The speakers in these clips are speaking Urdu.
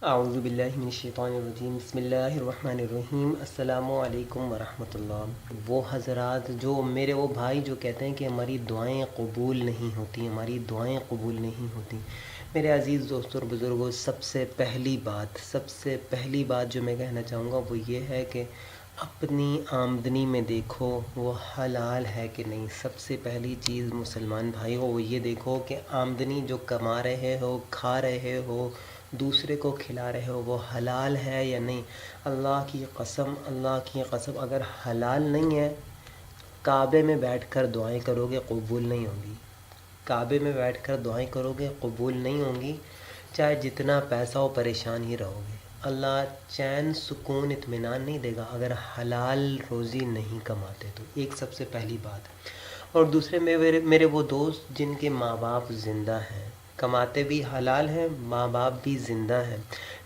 اعوذ باللہ من الشیطان الرجیم بسم اللہ الرحمن الرحیم السلام علیکم ورحمۃ اللہ۔ وہ حضرات جو میرے وہ بھائی جو کہتے ہیں کہ ہماری دعائیں قبول نہیں ہوتی، ہماری دعائیں قبول نہیں ہوتی، میرے عزیز دوستوں اور بزرگوں، سب سے پہلی بات جو میں کہنا چاہوں گا وہ یہ ہے کہ اپنی آمدنی میں دیکھو وہ حلال ہے کہ نہیں۔ سب سے پہلی چیز مسلمان بھائی ہو وہ یہ دیکھو کہ آمدنی جو کما رہے ہو، کھا رہے ہو، دوسرے کو کھلا رہے ہو، وہ حلال ہے یا نہیں۔ اللہ کی قسم اگر حلال نہیں ہے، کعبے میں بیٹھ کر دعائیں کرو گے قبول نہیں ہوں گی، کعبے میں بیٹھ کر دعائیں کرو گے قبول نہیں ہوں گی، چاہے جتنا پیسہ ہو پریشان ہی رہو گے۔ اللہ چین، سکون، اطمینان نہیں دے گا اگر حلال روزی نہیں کماتے تو۔ ایک سب سے پہلی بات۔ اور دوسرے میرے وہ دوست جن کے ماں باپ زندہ ہیں، کماتے بھی حلال ہیں، ماں باپ بھی زندہ ہیں،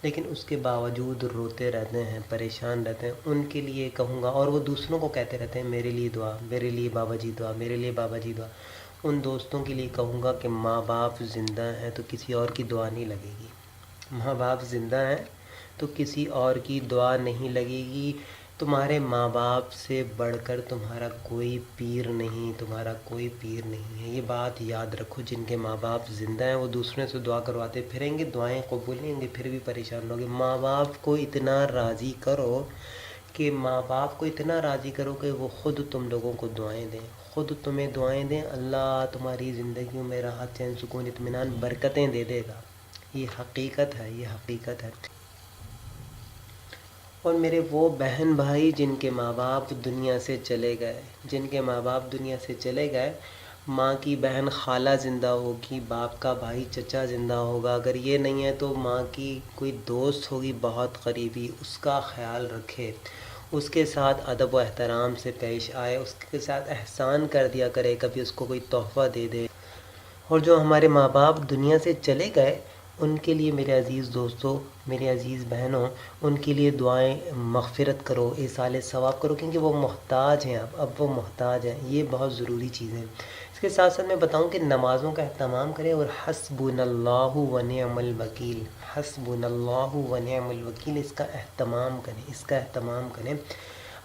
لیکن اس کے باوجود روتے رہتے ہیں، پریشان رہتے ہیں، ان کے لیے کہوں گا، اور وہ دوسروں کو کہتے رہتے ہیں میرے لیے دعا، میرے لیے بابا جی دعا، میرے لیے بابا جی دعا۔ ان دوستوں کے لیے کہوں گا کہ ماں باپ زندہ ہیں تو کسی اور کی دعا نہیں لگے گی، ماں باپ زندہ ہیں تو کسی اور کی دعا نہیں لگے گی۔ تمہارے ماں باپ سے بڑھ کر تمہارا کوئی پیر نہیں، تمہارا کوئی پیر نہیں ہے، یہ بات یاد رکھو۔ جن کے ماں باپ زندہ ہیں وہ دوسروں سے دعا کرواتے پھریں گے، دعائیں قبول نہیں ہوں گی، پھر بھی پریشان رہو گے۔ ماں باپ کو اتنا راضی کرو کہ وہ خود تم لوگوں کو دعائیں دیں، خود تمہیں دعائیں دیں، اللہ تمہاری زندگیوں میں راحت، چین، سکون، اطمینان، برکتیں دے دے گا۔ یہ حقیقت ہے، یہ حقیقت ہے۔ اور میرے وہ بہن بھائی جن کے ماں باپ دنیا سے چلے گئے، ماں کی بہن خالہ زندہ ہوگی، باپ کا بھائی چچا زندہ ہوگا، اگر یہ نہیں ہے تو ماں کی کوئی دوست ہوگی بہت قریبی، اس کا خیال رکھے، اس کے ساتھ ادب و احترام سے پیش آئے، اس کے ساتھ احسان کر دیا کرے، کبھی اس کو کوئی تحفہ دے دے۔ اور جو ہمارے ماں باپ دنیا سے چلے گئے ان کے لیے میرے عزیز دوستوں، میری عزیز بہنوں، ان کے لیے دعائیں مغفرت کرو، ایصال ثواب کرو، کیونکہ وہ محتاج ہیں، اب وہ محتاج ہیں، یہ بہت ضروری چیز ہے۔ اس کے ساتھ ساتھ میں بتاؤں کہ نمازوں کا اہتمام کریں، اور حسبنا اللہ و نعم الوکیل، حسبنا اللہ و نعم الوکیل، اس کا اہتمام کریں،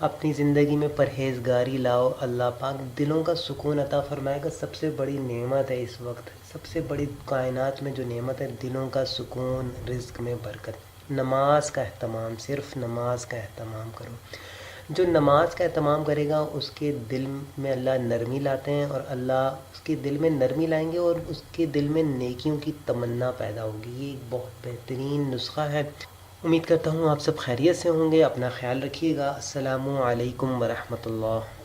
اپنی زندگی میں پرہیزگاری لاؤ، اللہ پاک دلوں کا سکون عطا فرمائے گا۔ سب سے بڑی نعمت ہے اس وقت، سب سے بڑی کائنات میں جو نعمت ہے، دلوں کا سکون، رزق میں برکت۔ نماز کا اہتمام، صرف نماز کا اہتمام کرو۔ جو نماز کا اہتمام کرے گا اس کے دل میں اللہ نرمی لاتے ہیں، اور اللہ اس کے دل میں نرمی لائیں گے اور اس کے دل میں نیکیوں کی تمنا پیدا ہوگی۔ یہ ایک بہت بہترین نسخہ ہے۔ امید کرتا ہوں آپ سب خیریت سے ہوں گے، اپنا خیال رکھیے گا۔ السلام علیکم ورحمۃ اللہ۔